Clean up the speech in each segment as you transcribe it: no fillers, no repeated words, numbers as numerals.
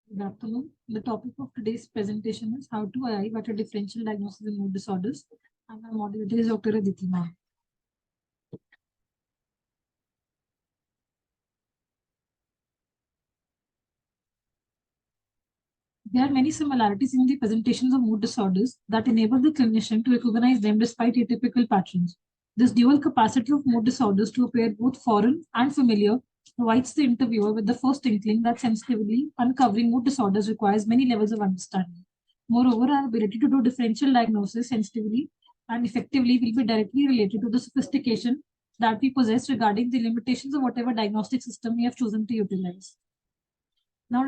Good afternoon. The topic of today's presentation is how to arrive at a differential diagnosis in mood disorders. And my moderator is Dr. Aditi ma'am. There are many similarities in the presentations of mood disorders that enable the clinician to recognize them despite atypical patterns. This dual capacity of mood disorders to appear both foreign and familiar provides the interviewer with the first inkling that sensitively uncovering mood disorders requires many levels of understanding. Moreover, our ability to do differential diagnosis sensitively and effectively will be directly related to the sophistication that we possess regarding the limitations of whatever diagnostic system we have chosen to utilize. Now,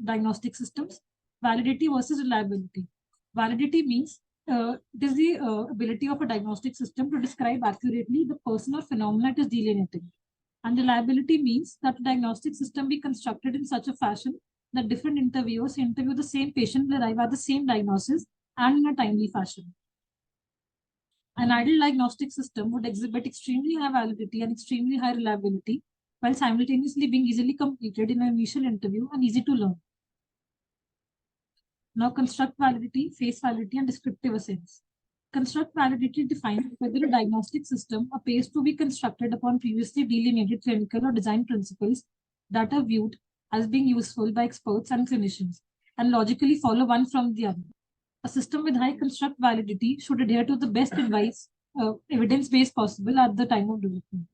diagnostic systems, validity versus reliability. Validity means it is the ability of a diagnostic system to describe accurately the person or phenomena it is delineating. And reliability means that a diagnostic system be constructed in such a fashion that different interviewers interview the same patient will arrive at the same diagnosis and in a timely fashion. An ideal diagnostic system would exhibit extremely high validity and extremely high reliability while simultaneously being easily completed in an initial interview and easy to learn. Now, construct validity, face validity, and descriptive essence. Construct validity defines whether a diagnostic system appears to be constructed upon previously delineated clinical or design principles that are viewed as being useful by experts and clinicians and logically follow one from the other. A system with high construct validity should adhere to the best advice, evidence base possible at the time of development.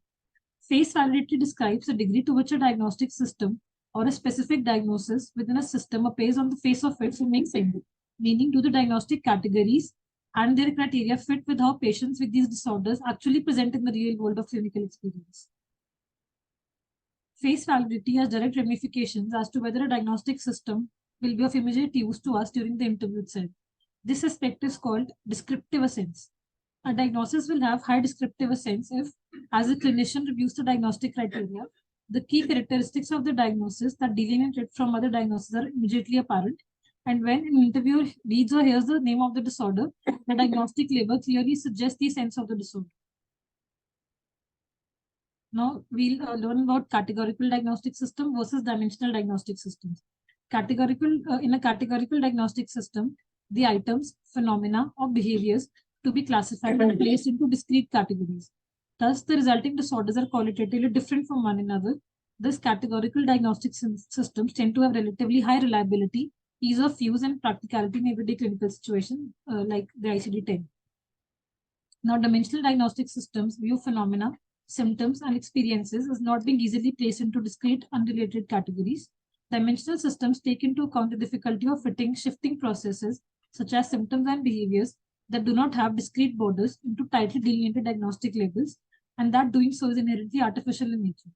Face validity describes the degree to which a diagnostic system or a specific diagnosis within a system appears on the face of it to make sense, meaning do the diagnostic categories and their criteria fit with how patients with these disorders actually present in the real world of clinical experience. Face validity has direct ramifications as to whether a diagnostic system will be of immediate use to us during the interview itself. This aspect is called descriptive essence. A diagnosis will have high descriptive essence if, as a clinician reviews the diagnostic criteria, the key characteristics of the diagnosis that delineate it from other diagnoses are immediately apparent. And when an interviewer reads or hears the name of the disorder, the diagnostic label clearly suggests the essence of the disorder. Now we'll learn about categorical diagnostic system versus dimensional diagnostic systems. In a categorical diagnostic system, the items, phenomena, or behaviors to be classified and placed into discrete categories. Thus, the resulting disorders are qualitatively different from one another. Thus, categorical diagnostic systems tend to have relatively high reliability, ease of use, and practicality in everyday clinical situations, like the ICD-10. Now, dimensional diagnostic systems view phenomena, symptoms, and experiences as not being easily placed into discrete, unrelated categories. Dimensional systems take into account the difficulty of fitting shifting processes, such as symptoms and behaviors, that do not have discrete borders into tightly delineated diagnostic labels, and that doing so is inherently artificial in nature.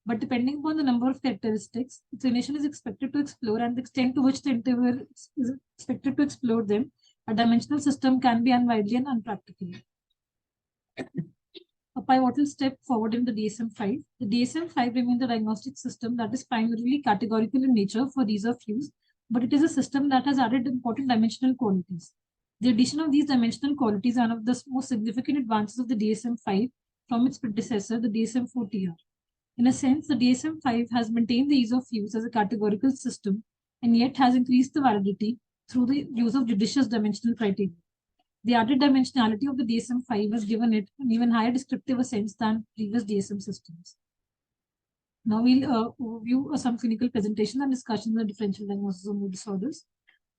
But depending upon the number of characteristics, the clinician is expected to explore and the extent to which the interviewer is expected to explore them, a dimensional system can be unwieldy and unpractical. A pivotal step forward in the DSM-5. The DSM-5 remains a diagnostic system that is primarily categorical in nature for ease of use, but it is a system that has added important dimensional qualities. The addition of these dimensional qualities is one of the most significant advances of the DSM-5 from its predecessor, the DSM-4TR. In a sense, the DSM-5 has maintained the ease of use as a categorical system and yet has increased the validity through the use of judicious dimensional criteria. The added dimensionality of the DSM-5 has given it an even higher descriptive sense than previous DSM systems. Now we'll view some clinical presentations and discussions on differential diagnosis of mood disorders.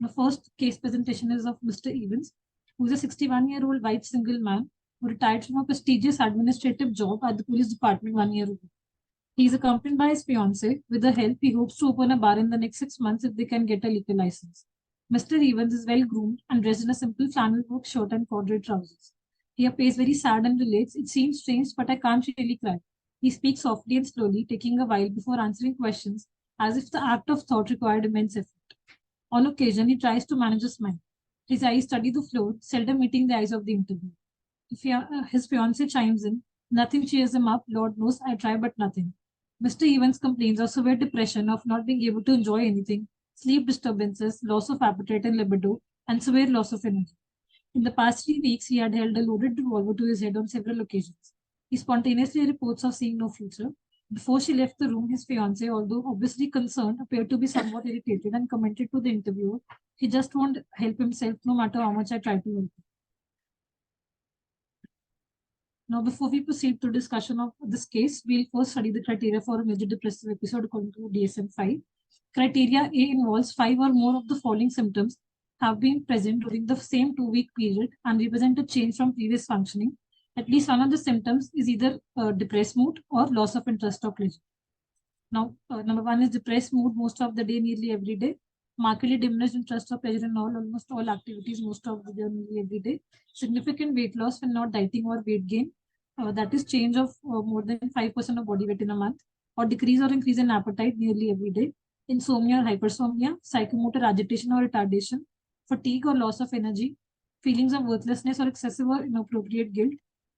The first case presentation is of Mr. Evans, who is a 61-year-old white single man who retired from a prestigious administrative job at the police department 1 year ago. He is accompanied by his fiancée. With the help, he hopes to open a bar in the next 6 months if they can get a liquor license. Mr. Evans is well groomed and dressed in a simple flannel work shirt and corduroy trousers. He appears very sad and relates, "It seems strange, but I can't really cry." He speaks softly and slowly, taking a while before answering questions, as if the act of thought required immense effort. On occasion, he tries to manage a smile. His eyes study the floor, seldom meeting the eyes of the interviewer. If his fiancée chimes in, "Nothing cheers him up, Lord knows I try, but nothing." Mr. Evans complains of severe depression, of not being able to enjoy anything, sleep disturbances, loss of appetite and libido, and severe loss of energy. In the past 3 weeks, he had held a loaded revolver to his head on several occasions. He spontaneously reports of seeing no future. Before she left the room, his fiancée, although obviously concerned, appeared to be somewhat irritated and commented to the interviewer, "He just won't help himself no matter how much I try to help him." Now, before we proceed to discussion of this case, we'll first study the criteria for a major depressive episode according to DSM-5. Criteria A involves 5 or more of the following symptoms have been present during the same 2-week period and represent a change from previous functioning. At least one of the symptoms is either depressed mood or loss of interest or pleasure. Now, number one is depressed mood most of the day, nearly every day. Markedly diminished interest or pleasure in almost all activities most of the day, nearly every day. Significant weight loss when not dieting or weight gain. That is change of more than 5% of body weight in a month, or decrease or increase in appetite nearly every day. Insomnia or hypersomnia, psychomotor agitation or retardation, fatigue or loss of energy, feelings of worthlessness or excessive or inappropriate guilt,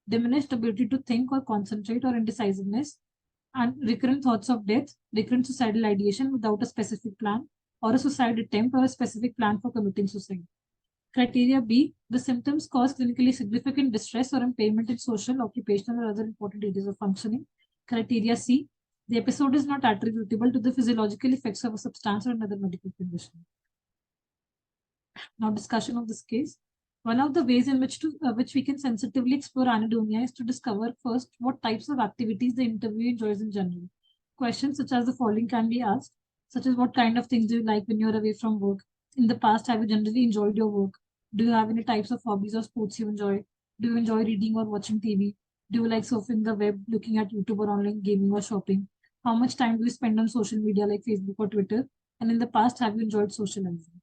diminished ability to think or concentrate or indecisiveness, and recurrent thoughts of death, recurrent suicidal ideation without a specific plan, or a suicide attempt or a specific plan for committing suicide. Criteria B, the symptoms cause clinically significant distress or impairment in social, occupational, or other important areas of functioning. Criteria C, the episode is not attributable to the physiological effects of a substance or another medical condition. Now, discussion of this case. One of the ways in which we can sensitively explore anhedonia is to discover first what types of activities the interviewee enjoys in general. Questions such as the following can be asked, such as what kind of things do you like when you're away from work? In the past, have you generally enjoyed your work? Do you have any types of hobbies or sports you enjoy? Do you enjoy reading or watching TV? Do you like surfing the web, looking at YouTube or online gaming or shopping? How much time do you spend on social media like Facebook or Twitter? And in the past, have you enjoyed socializing?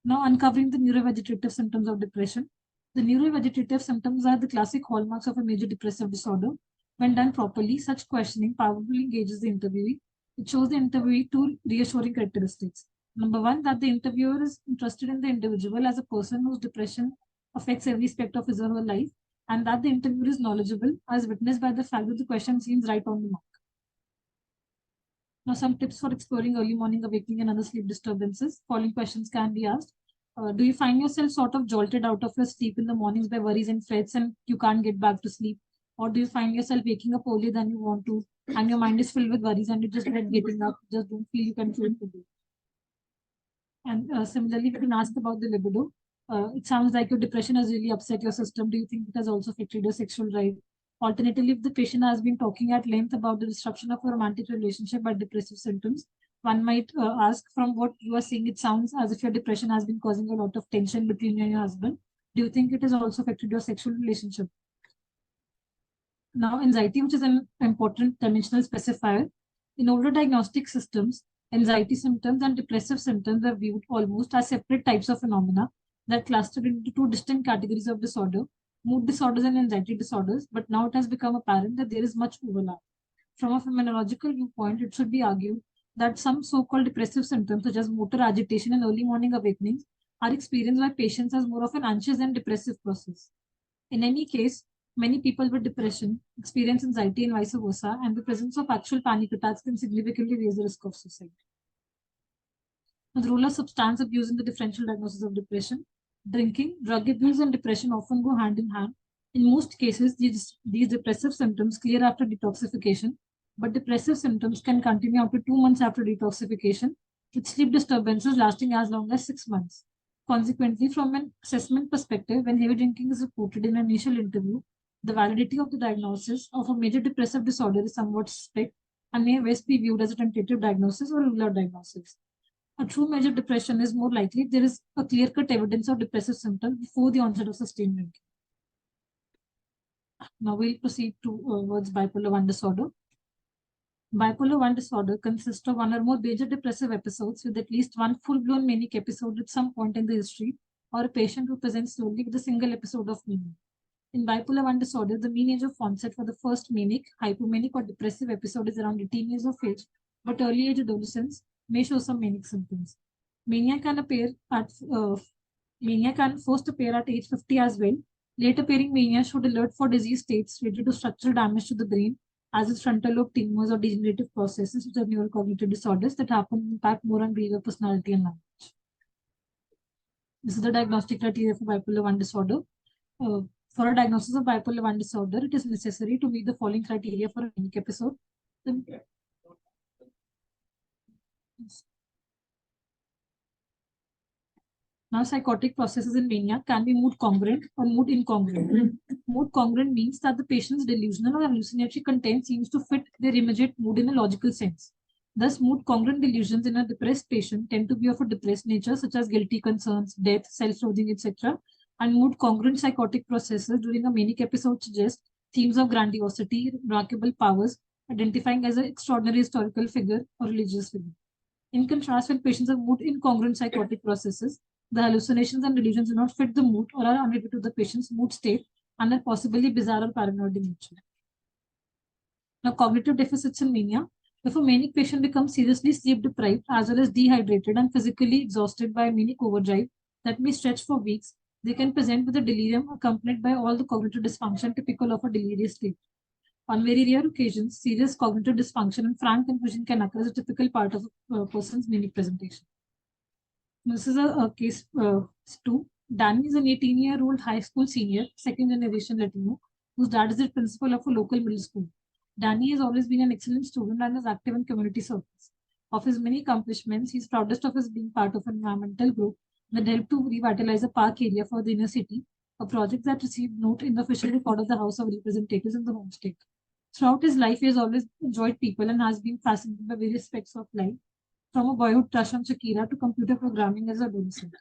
Now, uncovering the neurovegetative symptoms of depression. The neurovegetative symptoms are the classic hallmarks of a major depressive disorder. When done properly, such questioning powerfully engages the interviewee. It shows the interviewee two reassuring characteristics. Number one, that the interviewer is interested in the individual as a person whose depression affects every aspect of his or her life, and that the interviewer is knowledgeable, as witnessed by the fact that the question seems right on the mark. Now, some tips for exploring early morning awakening and other sleep disturbances. Following questions can be asked. Do you find yourself sort of jolted out of your sleep in the mornings by worries and frets and you can't get back to sleep? Or do you find yourself waking up earlier than you want to and your mind is filled with worries and you just dread getting up, just don't feel you can feel it today? And similarly, we can ask about the libido. It sounds like your depression has really upset your system. Do you think it has also affected your sexual drive? Alternatively, if the patient has been talking at length about the disruption of a romantic relationship by depressive symptoms, one might ask, from what you are saying, it sounds as if your depression has been causing a lot of tension between you and your husband. Do you think it has also affected your sexual relationship? Now, anxiety, which is an important dimensional specifier. In older diagnostic systems, anxiety symptoms and depressive symptoms are viewed almost as separate types of phenomena that clustered into two distinct categories of disorder, mood disorders and anxiety disorders, but now it has become apparent that there is much overlap. From a phenomenological viewpoint, it should be argued that some so-called depressive symptoms, such as motor agitation and early morning awakenings, are experienced by patients as more of an anxious and depressive process. In any case, Many people with depression experience anxiety and vice versa, and the presence of actual panic attacks can significantly raise the risk of suicide. The role of substance abuse in the differential diagnosis of depression. Drinking, drug abuse, and depression often go hand in hand. In most cases, these depressive symptoms clear after detoxification, but depressive symptoms can continue up to 2 months after detoxification, with sleep disturbances lasting as long as 6 months. Consequently, from an assessment perspective, when heavy drinking is reported in an initial interview, the validity of the diagnosis of a major depressive disorder is somewhat suspect and may best be viewed as a tentative diagnosis or rule out diagnosis. A true major depression is more likely if there is a clear-cut evidence of depressive symptoms before the onset of sustained drinking. Now we'll proceed towards bipolar 1 disorder. Bipolar 1 disorder consists of one or more major depressive episodes with at least one full-blown manic episode at some point in the history, or a patient who presents slowly with a single episode of mania. In bipolar 1 disorder, the mean age of onset for the first manic, hypomanic, or depressive episode is around 18 years of age, but early age adolescents may show some manic symptoms. Mania can first appear at age 50 as well. Late appearing mania should alert for disease states related to structural damage to the brain, as its frontal lobe tumors or degenerative processes, which are neurocognitive disorders that happen impact more on behavior, personality, and language. This is the diagnostic criteria for bipolar 1 disorder. For a diagnosis of bipolar 1 disorder, it is necessary to meet the following criteria for a manic episode. Now, psychotic processes in mania can be mood congruent or mood incongruent. Mood congruent means that the patient's delusional or hallucinatory content seems to fit their immediate mood in a logical sense. Thus, mood congruent delusions in a depressed patient tend to be of a depressed nature, such as guilty concerns, death, self-loathing, etc. And mood congruent psychotic processes during a manic episode suggest themes of grandiosity, remarkable powers, identifying as an extraordinary historical figure or religious figure. In contrast, when patients have mood incongruent psychotic processes, the hallucinations and delusions do not fit the mood or are unrelated to the patient's mood state and are possibly bizarre or paranoid in nature. Now, cognitive deficits in mania. If a manic patient becomes seriously sleep deprived as well as dehydrated and physically exhausted by manic overdrive that may stretch for weeks, they can present with a delirium accompanied by all the cognitive dysfunction typical of a delirious state. On very rare occasions, serious cognitive dysfunction and frank confusion can occur as a typical part of a person's manic presentation. This is a case 2. Danny is an 18-year-old high school senior, second generation Latino, whose dad is the principal of a local middle school. Danny has always been an excellent student and is active in community service. Of his many accomplishments, he is proudest of his being part of an environmental group that helped to revitalize a park area for the inner city, a project that received note in the official record of the House of Representatives in the home state. Throughout his life, he has always enjoyed people and has been fascinated by various aspects of life, from a boyhood crush on Shakira to computer programming as a adolescent.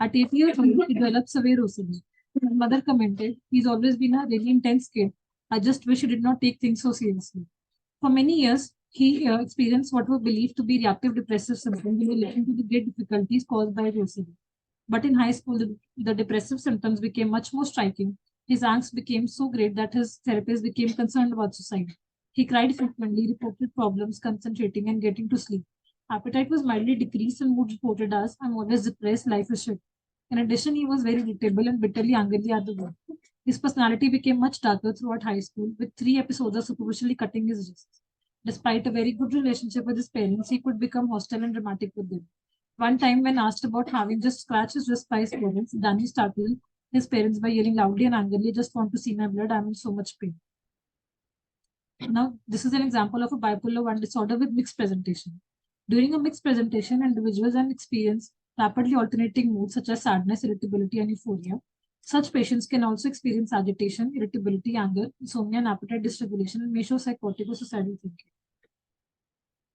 At 8 years old, he developed severe OCD. His mother commented, "He's always been a really intense kid. I just wish he did not take things so seriously." For many years, he experienced what were believed to be reactive depressive symptoms in relation to the great difficulties caused by OCD. But in high school, the depressive symptoms became much more striking. His angst became so great that his therapist became concerned about suicide. He cried frequently, reported problems concentrating and getting to sleep. Appetite was mildly decreased and mood reported as, "I'm always depressed, life is shit." In addition, he was very irritable and bitterly angry at the world. His personality became much darker throughout high school, with 3 episodes of superficially cutting his wrists. Despite a very good relationship with his parents, he could become hostile and dramatic with them. One time, when asked about having just scratched his wrist by his parents, Danny startled his parents by yelling loudly and angrily, "Just want to see my blood, I'm in so much pain." Now, this is an example of a bipolar 1 disorder with mixed presentation. During a mixed presentation, individuals can experience rapidly alternating moods such as sadness, irritability, and euphoria. Such patients can also experience agitation, irritability, anger, insomnia, and appetite dysregulation, and may show psychotic or suicidal thinking.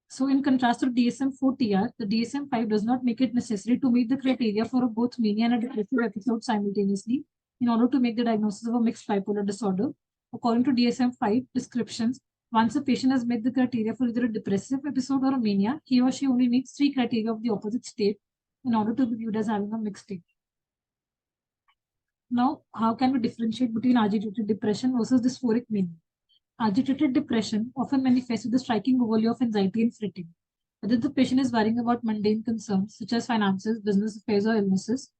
So, in contrast to DSM-4-TR, the DSM-5 does not make it necessary to meet the criteria for both mania and a depressive episode simultaneously in order to make the diagnosis of a mixed bipolar disorder. According to DSM-5 descriptions, once a patient has met the criteria for either a depressive episode or a mania, he or she only meets 3 criteria of the opposite state in order to be viewed as having a mixed state. Now, how can we differentiate between agitated depression versus dysphoric mania? Agitated depression often manifests with a striking overlay of anxiety and fretting. Whether the patient is worrying about mundane concerns such as finances, business affairs, or illnesses,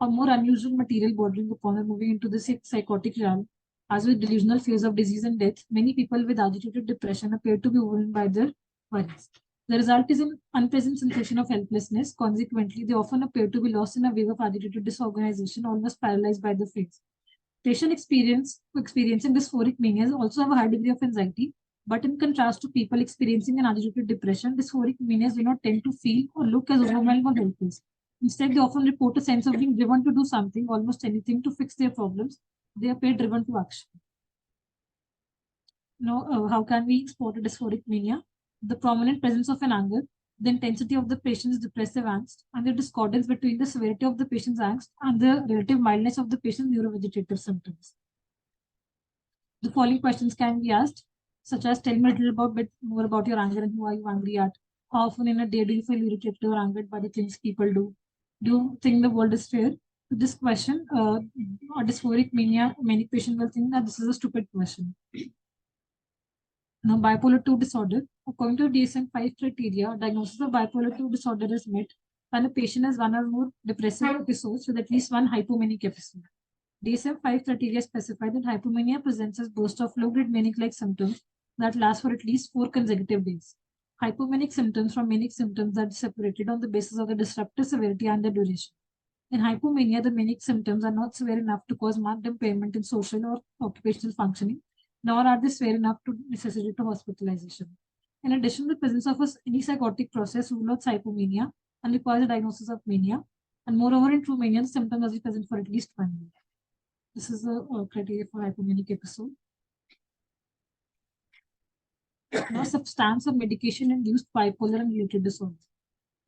or more unusual material bordering upon or moving into the psychotic realm, As with delusional phase of disease and death, many people with agitated depression appear to be overwhelmed by their worries. The result is an unpleasant sensation of helplessness. Consequently, they often appear to be lost in a wave of agitated disorganization, almost paralyzed by the phase. Patient experiencing dysphoric mania also have a high degree of anxiety, but in contrast to people experiencing an agitated depression, dysphoric manias do not tend to feel or look as overwhelmed or helpless. Instead, they often report a sense of being driven to do something, almost anything, to fix their problems. They appear driven to action. Now, how can we spot a dysphoric mania? The prominent presence of an anger, the intensity of the patient's depressive angst, and the discordance between the severity of the patient's angst and the relative mildness of the patient's neurovegetative symptoms. The following questions can be asked, such as tell me a little bit more about your anger and who are you angry at? How often in a day do you feel irritated or angered by the things people do? Do you think the world is fair? To this question, a dysphoric mania, many patients will think that this is a stupid question. Now, bipolar 2 disorder. According to DSM-5 criteria, diagnosis of bipolar 2 disorder is met when a patient has one or more depressive episodes with at least one hypomanic episode. DSM-5 criteria specify that hypomania presents as bursts of low-grade manic-like symptoms that last for at least 4 consecutive days. Hypomanic symptoms from manic symptoms are separated on the basis of the disruptive severity and the duration. In hypomania, the manic symptoms are not severe enough to cause marked impairment in social or occupational functioning, nor are they severe enough to necessitate hospitalization. In addition, the presence of any psychotic process rules out hypomania and requires a diagnosis of mania. And moreover, in true mania, the symptom must be present for at least 1 year. This is the criteria for hypomanic episode. Now, substance or medication-induced bipolar and related disorders.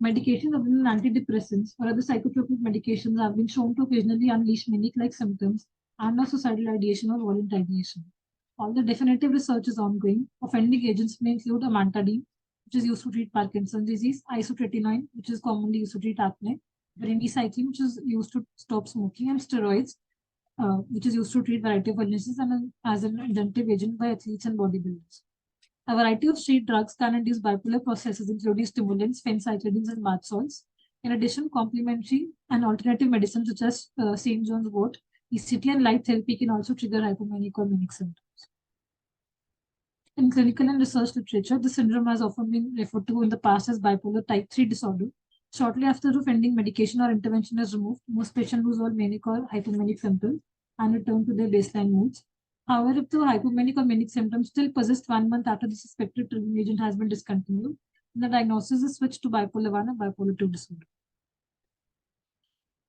Medications other than antidepressants or other psychotropic medications have been shown to occasionally unleash manic-like symptoms and or suicidal ideation or violent ideation. Although definitive research is ongoing, offending agents may include amantadine, which is used to treat Parkinson's disease, isotretinoin, which is commonly used to treat acne, varenicline, which is used to stop smoking, and steroids, which is used to treat variety of illnesses and as an adjunctive agent by athletes and bodybuilders. A variety of street drugs can induce bipolar processes, including stimulants, phencyclidines, and bath salts. In addition, complementary and alternative medicines such as St. John's wort, ECT, and light therapy can also trigger hypomanic or manic symptoms. In clinical and research literature, the syndrome has often been referred to in the past as bipolar type 3 disorder. Shortly after offending medication or intervention is removed, most patients lose all manic or hypomanic symptoms and return to their baseline moods. However, if the hypomanic or manic symptoms still persist 1 month after the suspected treatment agent has been discontinued, the diagnosis is switched to bipolar 1 or bipolar 2 disorder.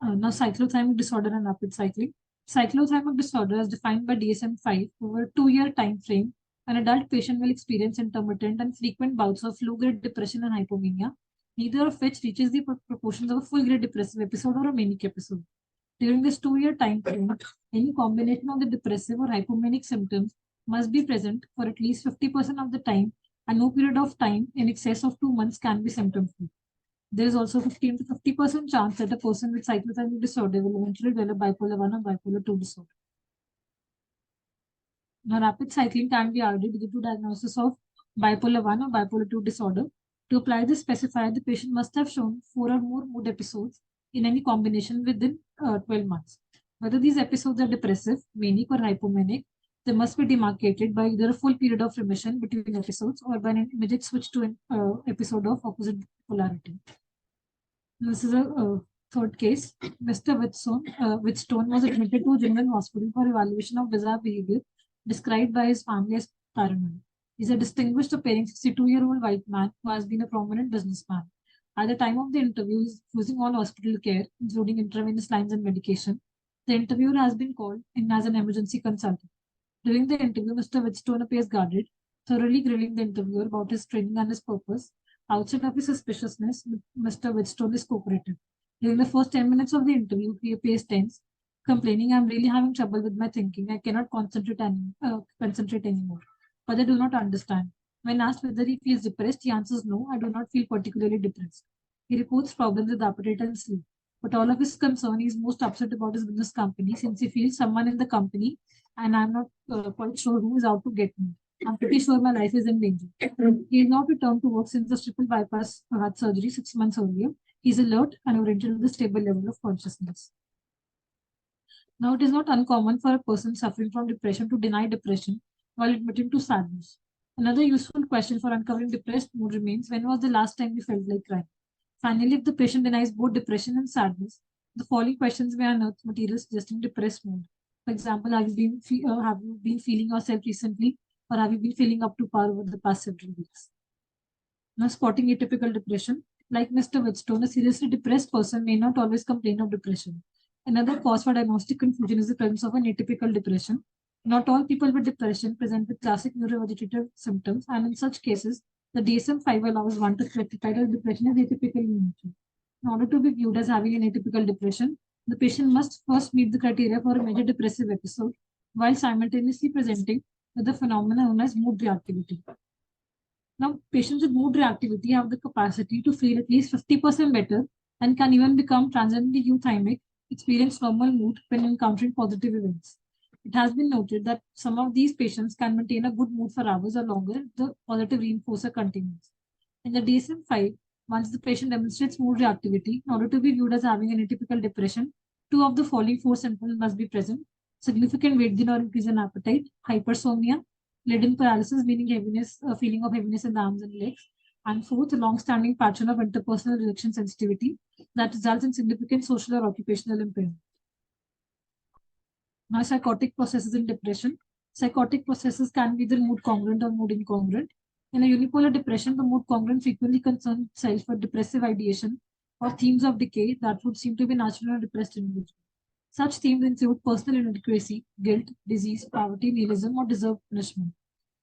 Now, cyclothymic disorder and rapid cycling. Cyclothymic disorder, as defined by DSM-5, over a 2-year time frame, an adult patient will experience intermittent and frequent bouts of low-grade depression and hypomania, neither of which reaches the proportions of a full-grade depressive episode or a manic episode. During this 2-year time frame, any combination of the depressive or hypomanic symptoms must be present for at least 50% of the time, and no period of time in excess of 2 months can be symptom-free. There is also 15 to 50% chance that a person with cyclothymic disorder will eventually develop bipolar 1 or bipolar 2 disorder. Now, rapid cycling can be added due to diagnosis of bipolar 1 or bipolar 2 disorder. To apply this specifier, the patient must have shown 4 or more mood episodes in any combination within 12 months. Whether these episodes are depressive, manic, or hypomanic, they must be demarcated by either a full period of remission between episodes or by an immediate switch to an episode of opposite polarity. This is a third case. Mr. Whitstone was admitted to a general hospital for evaluation of bizarre behavior described by his family as paranoid. He's a distinguished appearing 62-year-old white man who has been a prominent businessman. At the time of the interview, he's using all hospital care, including intravenous lines and medication. The interviewer has been called in as an emergency consultant. During the interview, Mr. Whitstone appears guarded, thoroughly grilling the interviewer about his training and his purpose. Outside of his suspiciousness, Mr. Whitstone is cooperative. During the first 10 minutes of the interview, he appears tense, complaining, "I'm really having trouble with my thinking. I cannot concentrate anymore." But they do not understand. When asked whether he feels depressed, he answers, "No, I do not feel particularly depressed." He reports problems with appetite and sleep. But all of his concern, he is most upset about his business company since he feels someone in the company, and I'm not quite sure who is out to get me. I'm pretty sure my life is in danger. He is not returned to work since the triple bypass heart surgery 6 months earlier. He is alert and oriented with a stable level of consciousness. Now, it is not uncommon for a person suffering from depression to deny depression while admitting to sadness. Another useful question for uncovering depressed mood remains: when was the last time you felt like crying? Finally, if the patient denies both depression and sadness, the following questions may unearth material suggesting depressed mood. For example, have you been feeling yourself recently, or have you been feeling up to par over the past several weeks? Now, spotting atypical depression. Like Mr. Whetstone, a seriously depressed person may not always complain of depression. Another cause for diagnostic confusion is the presence of an atypical depression. Not all people with depression present with classic neurovegetative symptoms, and in such cases, the DSM-5 allows one to classify that depression as atypical in nature. In order to be viewed as having an atypical depression, the patient must first meet the criteria for a major depressive episode while simultaneously presenting with the phenomenon known as mood reactivity. Now, patients with mood reactivity have the capacity to feel at least 50% better and can even become transiently euthymic, experience normal mood when encountering positive events. It has been noted that some of these patients can maintain a good mood for hours or longer if the positive reinforcer continues. In the DSM-5, once the patient demonstrates mood reactivity, in order to be viewed as having an atypical depression, two of the following four symptoms must be present: significant weight gain or increase in appetite, hypersomnia, leaden paralysis, meaning heaviness, a feeling of heaviness in the arms and legs, and fourth, a long-standing pattern of interpersonal rejection sensitivity that results in significant social or occupational impairment. Now, psychotic processes in depression. Psychotic processes can be either mood congruent or mood incongruent. In a unipolar depression, the mood congruent frequently concerns itself with depressive ideation or themes of decay that would seem to be natural in a depressed individual. Such themes include personal inadequacy, guilt, disease, poverty, nihilism, or deserved punishment.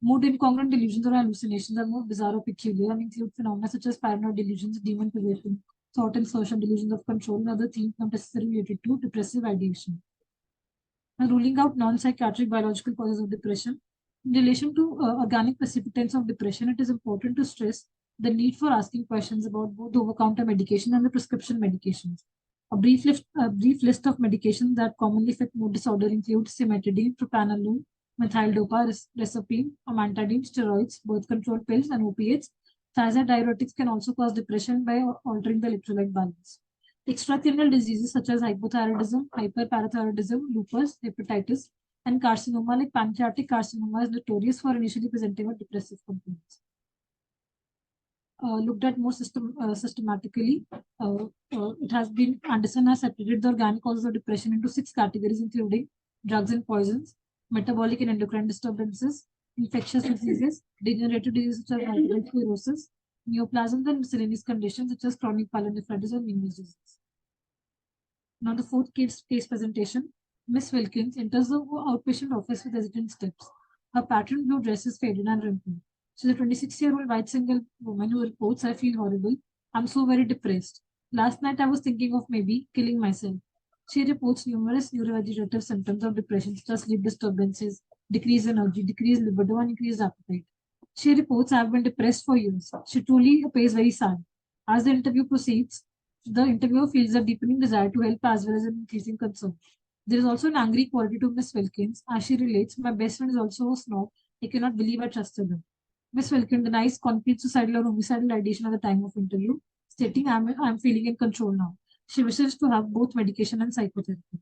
Mood incongruent delusions or hallucinations are more bizarre or peculiar and include phenomena such as paranoid delusions, demon possession, thought and social delusions of control, and other themes not necessarily related to depressive ideation. Now, ruling out non-psychiatric biological causes of depression. In relation to organic precipitants of depression, it is important to stress the need for asking questions about both the over-counter medication and the prescription medications. A brief list of medications that commonly affect mood disorder include cimetidine, propranolol, methyl-dopa, reserpine, amantadine, steroids, birth control pills, and opiates. Thiazide diuretics can also cause depression by altering the electrolyte balance. Extracranial diseases such as hypothyroidism, hyperparathyroidism, lupus, hepatitis, and carcinoma like pancreatic carcinoma is notorious for initially presenting with depressive complaints. Looked at more systematically, it has been Anderson has separated the organic causes of depression into 6 categories, including drugs and poisons, metabolic and endocrine disturbances, infectious diseases, degenerative diseases such as multiple sclerosis, neoplasms, and miscellaneous conditions such as chronic pyelonephritis and Meigs disease. Now, the fourth case presentation. Miss Wilkins enters the outpatient office with hesitant steps. Her patterned blue dress is faded and wrinkled. She's a 26-year-old white single woman who reports, "I feel horrible. I'm so very depressed. Last night I was thinking of maybe killing myself." She reports numerous neurovegetative symptoms of depression, such as sleep disturbances, decreased energy, decreased libido, and increased appetite. She reports, "I've been depressed for years." She truly appears very sad. As the interview proceeds, the interviewer feels a deepening desire to help as well as an increasing concern. There is also an angry quality to Miss Wilkins, as she relates, "My best friend is also a snob. I cannot believe I trusted her." Miss Wilkins denies concrete suicidal or homicidal ideation at the time of interview, stating, I'm feeling in control now." She wishes to have both medication and psychotherapy.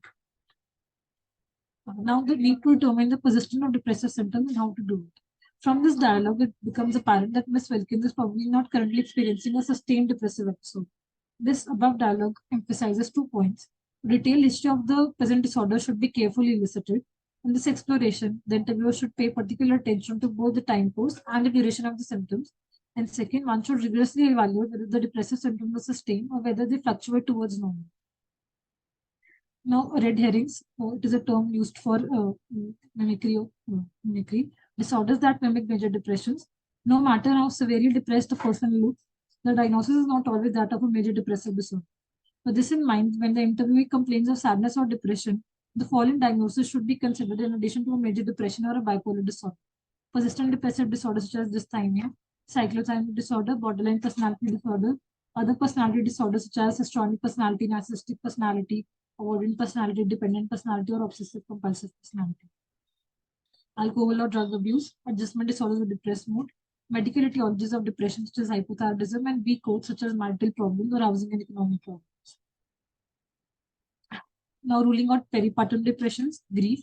Now, the need to determine the persistence of depressive symptoms and how to do it. From this dialogue, it becomes apparent that Miss Wilkins is probably not currently experiencing a sustained depressive episode. This above dialogue emphasizes 2 points. Detailed history of the present disorder should be carefully elicited. In this exploration, the interviewer should pay particular attention to both the time course and the duration of the symptoms. And second, one should rigorously evaluate whether the depressive symptoms are sustained or whether they fluctuate towards normal. Now, red herrings, it is a term used for mimicry, disorders that mimic major depressions. No matter how severely depressed a person looks, the diagnosis is not always that of a major depressive disorder. With this in mind, when the interviewee complains of sadness or depression, the following diagnosis should be considered in addition to a major depression or a bipolar disorder: persistent depressive disorder such as dysthymia, cyclothymic disorder, borderline personality disorder, other personality disorders such as histrionic personality, narcissistic personality, avoidant personality, dependent personality, or obsessive compulsive personality. Alcohol or drug abuse, adjustment disorders with depressed mood, medical etiologies of depression such as hypothyroidism, and weak codes such as marital problems or housing and economic problems. Now, ruling out peripartum depressions, grief,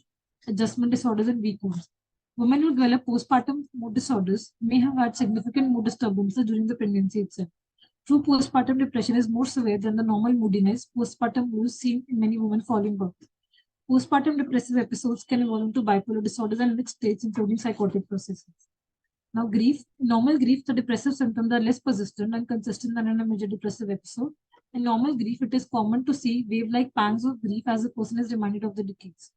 adjustment disorders, and weak moods. Women who develop postpartum mood disorders may have had significant mood disturbances during the pregnancy itself. True postpartum depression is more severe than the normal moodiness postpartum mood seen in many women following birth. Postpartum depressive episodes can evolve into bipolar disorders and mixed states, including psychotic processes. Now, grief, normal grief, the depressive symptoms are less persistent and consistent than in a major depressive episode. In normal grief, it is common to see wave-like pangs of grief as the person is reminded of the decades.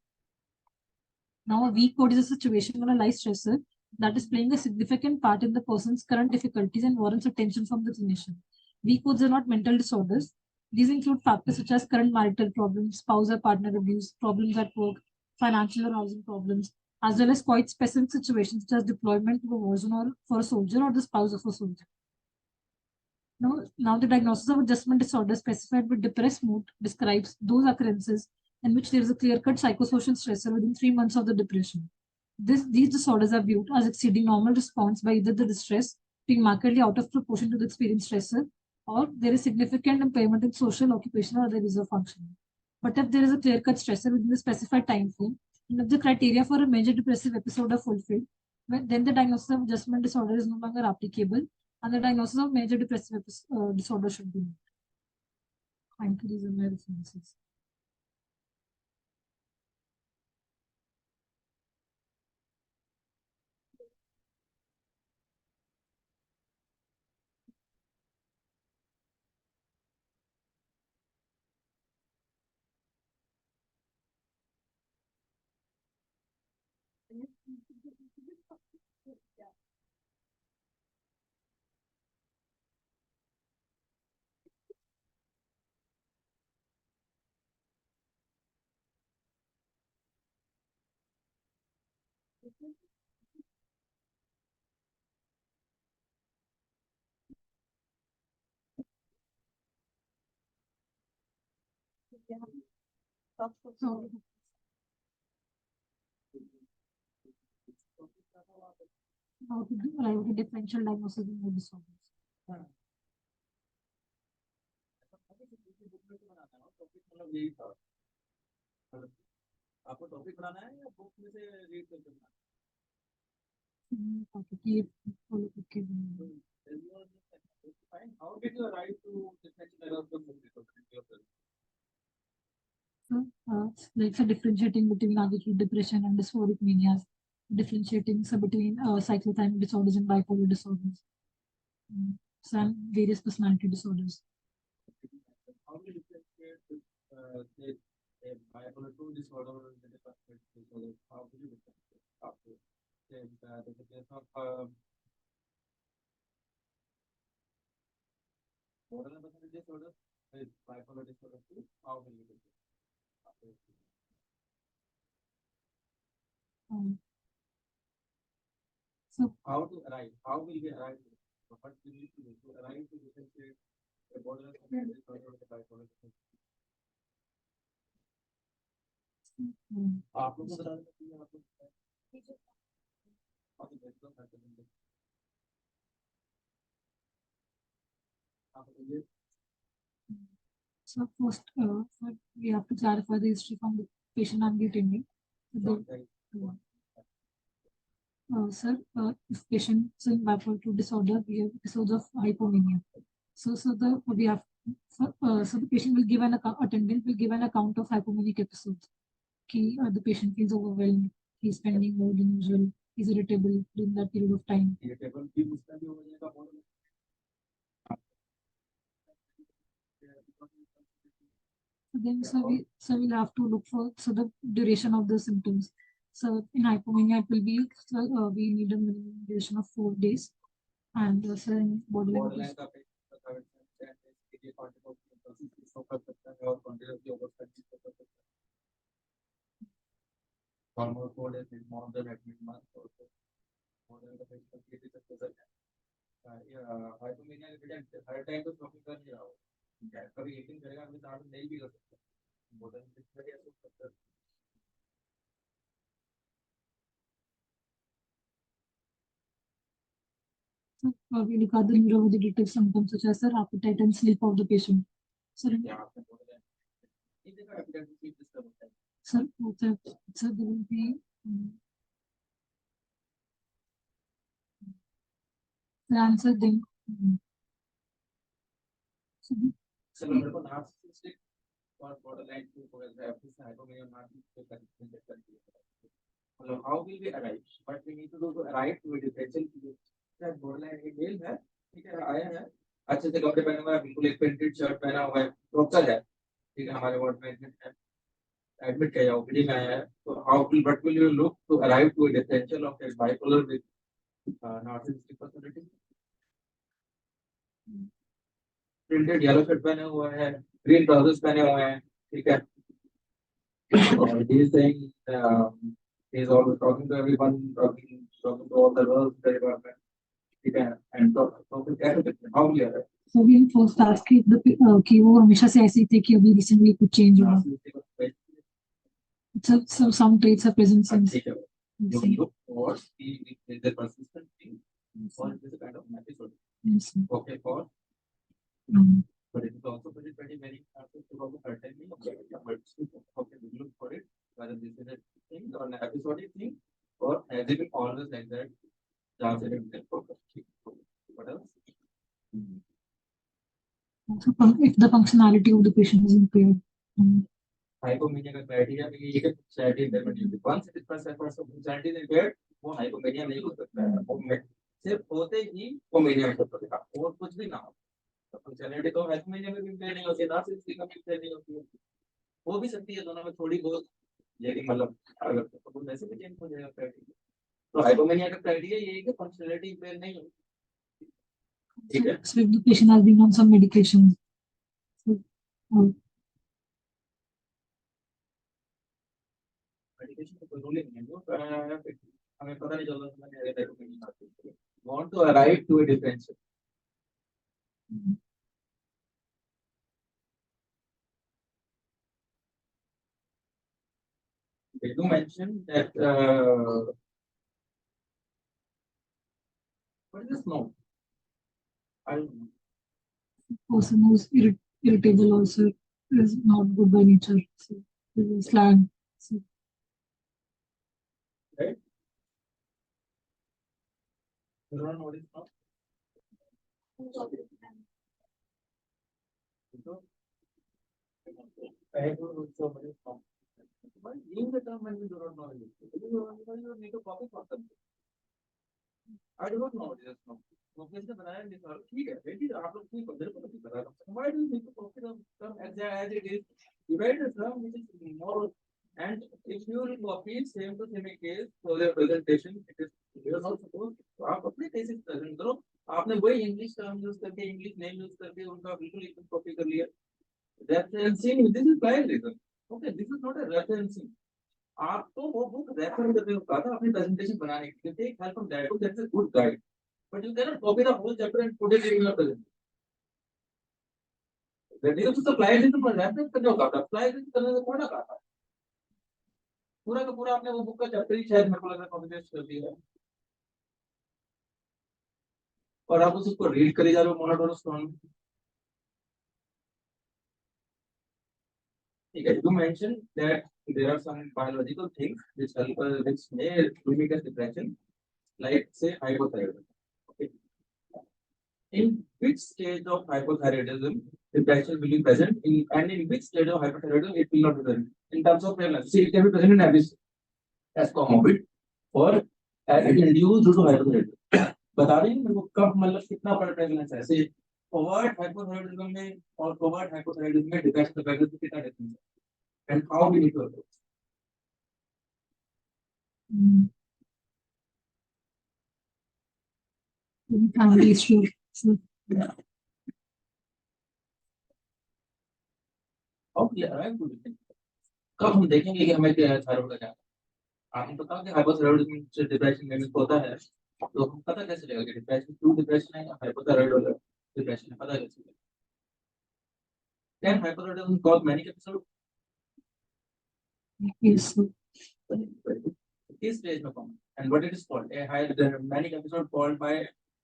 Now, a weak code is a situation or a life stressor that is playing a significant part in the person's current difficulties and warrants attention from the clinician. Weak codes are not mental disorders. These include factors such as current marital problems, spouse or partner abuse, problems at work, financial or housing problems, as well as quite specific situations such as deployment to a war zone or for a soldier or the spouse of a soldier. Now the diagnosis of adjustment disorder specified with depressed mood describes those occurrences in which there is a clear-cut psychosocial stressor within 3 months of the depression. These disorders are viewed as exceeding normal response by either the distress being markedly out of proportion to the experienced stressor, or there is significant impairment in social, occupational, or other areas of functioning. But if there is a clear-cut stressor within the specified time frame, and if the criteria for a major depressive episode are fulfilled, then the diagnosis of adjustment disorder is no longer applicable, and the diagnosis of major depressive disorder should be made. Thank you. These are my references. So, how to arrive at a differential diagnosis of mood disorders. Okay, keep follow okay. So, like so differentiating between agitated depression and dysphoric manias, differentiating so between cyclothymic disorders and bipolar disorders, some various personality disorders. Um, so, um, so first, we have to clarify the history from the patient I'm getting. Sir, if patients in bipolar 2 disorder, we have episodes of hypomania. So the we have so the patient will give an account, attendant will give an account of hypomanic episodes. The patient feels overwhelmed. He's spending more than usual. He's irritable during that period of time. So then, so we'll have to look for the duration of the symptoms. So in hypomania, it will be we need a minimum duration of 4 days, and so in borderline. So we look at the neurovegetative symptoms such as the appetite and sleep of the patient. So Sir, there will be the answer then. So, चलो मेरे को narcissistic और borderline two को have this hypomania narcissistic condition मतलब how will we arrive what we need to do to arrive to a differential क्या borderline एक mail है ठीक है आया है अच्छे से कपड़े पहने हुआ है बिल्कुल एक प्रिंटेड शर्ट पहना हुआ है डॉक्टर है ठीक है हमारे वार्ड में एडमिट किया ओपीडी में आया है तो how will what will you look to arrive to a differential of a bipolar with narcissistic personality printed yellow shirt पहने हुआ है ग्रीन ट्राउजर्स पहने हुए हैं ठीक है और he is saying he is always talking to everyone talking to all the girls in the department ठीक है and तो फिर कैसे करते हैं how will you arrive so we'll first ask if the कि वो हमेशा से ऐसे ही थे कि अभी recently कुछ change हुआ. So some traits are present since. ठीक है you will look for the persistent thing or this kind of episode okay for but it is also very about certainly okay we look for it whether this is a thing or an episodic thing or has it been always like that what else So if the functionality of the patient is impaired. Hypomania का criteria भी ये है functionality impairment once it is functionality impaired वो hypomania नहीं हो सकता है वो सिर्फ होते ही वो मेनिया हो सकता है और कुछ भी ना हो तो फंक्शनैलिटी तो हाइपोमेनिया में भी इम्पेयर नहीं होती ना सिर्फ इसका इम्पेयर नहीं होती है वो भी सकती है दोनों में थोड़ी बहुत लेकिन मतलब अगर तो वैसे भी चेंज हो जाएगा क्राइटेरिया तो हाइपोमेनिया का क्राइटेरिया ये है कि फंक्शनैलिटी इम्पेयर नहीं हो ठीक है So if the patient has been on some medication. So, medication तो कोई रूलिंग नहीं है वो हमें पता नहीं चलता मैंने अगर हाइपोमेनिया आती है want to arrive to a differential they do mention that what is this note I don't know person who's irritable also is not good by nature. So this is slang. So, right you don't know what is note so I have to so many note but use the term when you do not know it you need to copy for something I do not know what is note वो कैसे बनाया नहीं sir ठीक है बेटी आप लोग ठीक हो मेरे को नहीं पता why do you need to copy the term as it is divide the term which is more and if you will copy same to same case for the presentation it is you are not supposed तो आप अपने thesis present करो आपने वही English term use करके English name use करके उनका बिल्कुल एकदम कॉपी कर लिया referencing this is parallelism okay this is not a referencing आप तो वो बुक रेफर करने को कहा था अपनी प्रेजेंटेशन बनाने के लिए take help from that book that's a good guide but you cannot copy the whole chapter and put it in your presentation that is to apply this to reference करने को कहा था अप्लाई दिस करने को थोड़ा कहा था पूरा का पूरा आपने वो बुक का चैप्टर ही शायद मेरे को लगा कॉपी पेस्ट कर दिया है और आप उसको रीड करे जा रहे हो मोनोटोनस टोन ठीक है you mentioned that there are some biological things which help which may mimic as depression like say hypothyroidism okay in which stage of hypothyroidism depression will be present in and in which stage of hypothyroidism it will not be present in terms of prevalence see it can be present in every as comorbid or as it induced due to hypothyroidism बता रहे हैं मेरे को कब मतलब कितना पर prevalence है से ओवर्ट हाइपोथायराइडिज्म में और ओवर्ट हाइपोथायराइडिज्म में डिपेंड करता है कितना डिफरेंस है and how we need to approach family issue. So, how we arrive to difference कब हम देखेंगे कि हमें क्या थायराइड का क्या आपने तो कहा कि हाइपोथायराइडिज्म से डिप्रेशन में होता है तो हम पता कैसे चलेगा कि डिप्रेशन ट्रू डिप्रेशन है या हाइपोथायराइड वाला डिप्रेशन है पता कैसे चलेगा can hypothyroidism cause manic episode yes. This stage of common and what it is called a high the manic episode called by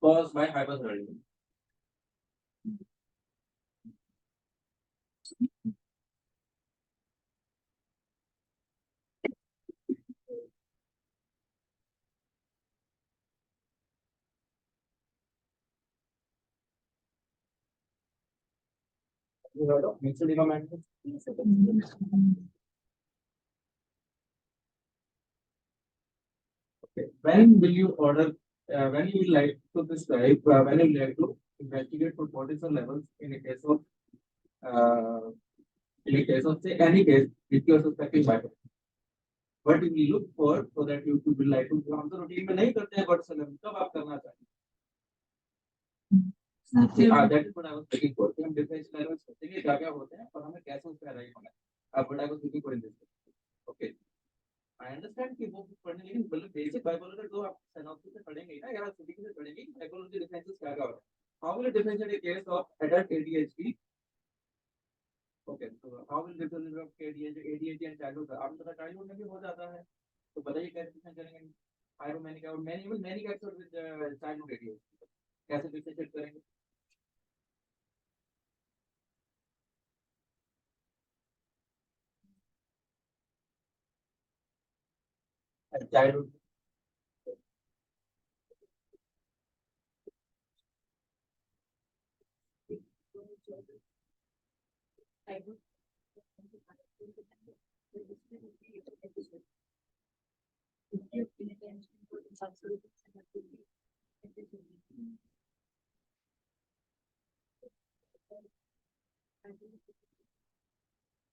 caused by hypothyroidism You heard of mixed denominator? Okay. When will you order? When you will like to describe? When you will like to investigate for cortisol levels in a case of uh, say any case if you are suspecting bipolar? What will you look for so that you will like to? हम तो routine में नहीं करते हैं cortisol level कब आप करना चाहेंगे? That is what I was looking for. कि हम differential levels होते हैं क्या क्या होते हैं और हमें कैसे उसका arrive होना है. What I was looking for in this. Okay. I understand कि वो पढ़ने लेकिन मतलब बेसिक बायोलॉजी तो आप सिनॉप्सिस से पढ़ेंगे ही ना यार सिटी से पढ़ेंगे साइकोलॉजी डिफरेंसेस क्या क्या होता है how will differentiate in case of adult ADHD okay तो how will differentiate of ADHD and childhood आप तो चाइल्डहुड में भी हो जाता है तो बताइए कैसे डिफरेंशिएट करेंगे आई नो मैनी का मैनी इवन मैनी का विद चाइल्डहुड एडीएचडी कैसे डिफरेंशिएट करेंगे चाइल्डहुड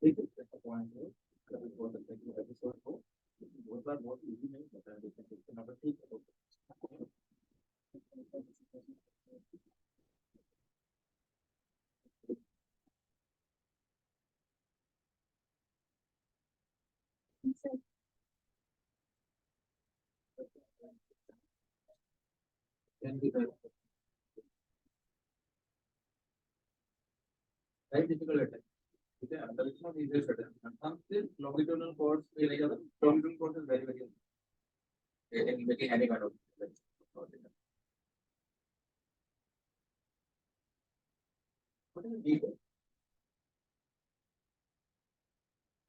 ठीक है पॉइंट है कभी हो सकता है कि एपिसोड को बहुत बार बहुत इजी नहीं होता है डिफरेंशिएट करना ठीक है very difficult at times. Okay, there is not easy certain. And some still longitudinal course like other longitudinal course is very in making any kind of what is the deep?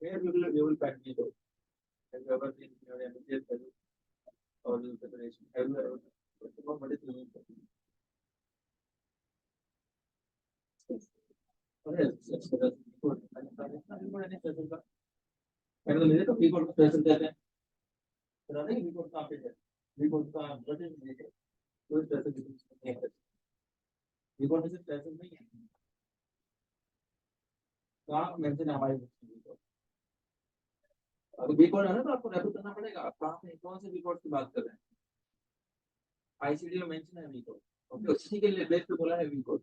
Where you will find deep? Have you ever seen your MBA or the preparation? Have you ever what is the good. And the minute of people present that running, we could stop it. We could what is it? Good present. We could visit present. कहाँ mention है हमारी अगर B code है ना तो आपको refer करना पड़ेगा आप कहाँ से कौन से बी कोड की बात कर रहे हैं आईसीडी में मेंशन है बी कोड ओके उसी के लिए बेस पे बोला है B code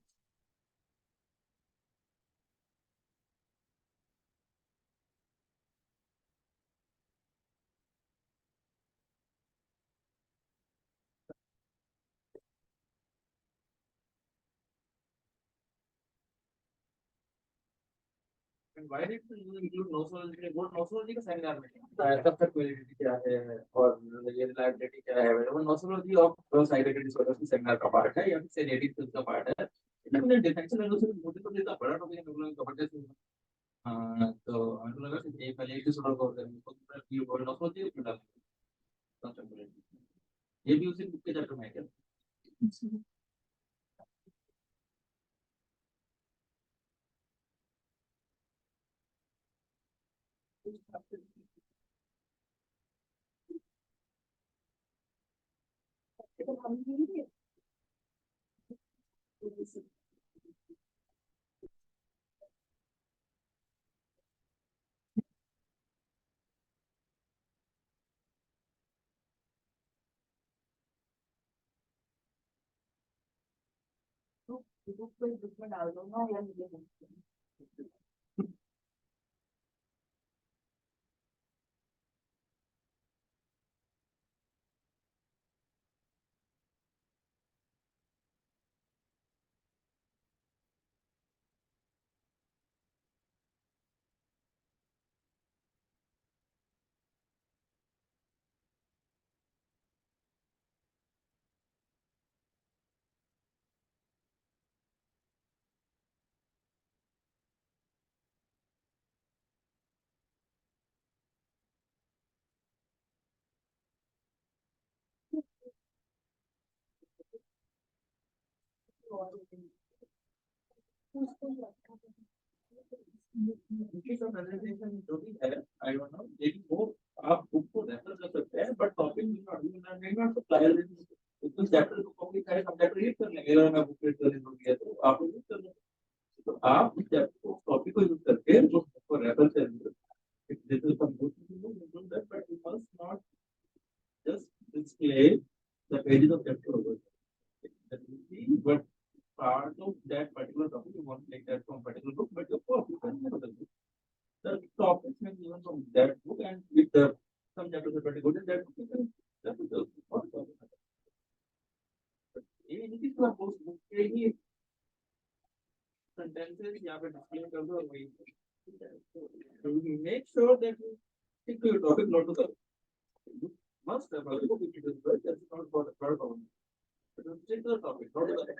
And why did you include nosology? What nosology का सेमिनार में कब तक वैलिडिटी क्या है और ये रिलायबिलिटी क्या है वो nosology of cross identity disorder की सेमिनार का पार्ट है या फिर सेडेटिव का पार्ट है इतना डिफरेंशियल एनालिसिस मुझे तो देता बड़ा टॉपिक है लोगों को जबरदस्त हाँ तो हमको लगा कि ये पहले एक डिसऑर्डर को होता है तो ये बोल नोसोलॉजी का ये भी उसी बुक के चैप्टर में है क्या बुक को बुक में डाल दूंगा या मुझे उनकी तो presentation जो भी है, I don't know, लेकिन वो आप बुक को रेफर कर सकते हैं, but topic will not supply it. तो चैप्टर को कॉपी करें, हम चैप्टर रीड कर लेंगे, अगर मैं बुक रीड करने को दिया तो आप यूज कर लेंगे। तो आप इस चैप्टर को टॉपिक को यूज करके बुक को रेफर करेंगे। This is some good thing to do that, but you must not just display the pages of chapter over there. That will be but part of that particular topic you want to take that from particular book, but of course you can never do it. The topics may be even from that book, and if the some chapters are pretty good in that book, you can that is also not a problem. But anything to post book के ही sentences या फिर display कर दो वही। So you make sure that you stick to your topic, not to the you must have a book if it is good, that's not for the problem. But you stick to the topic, not to the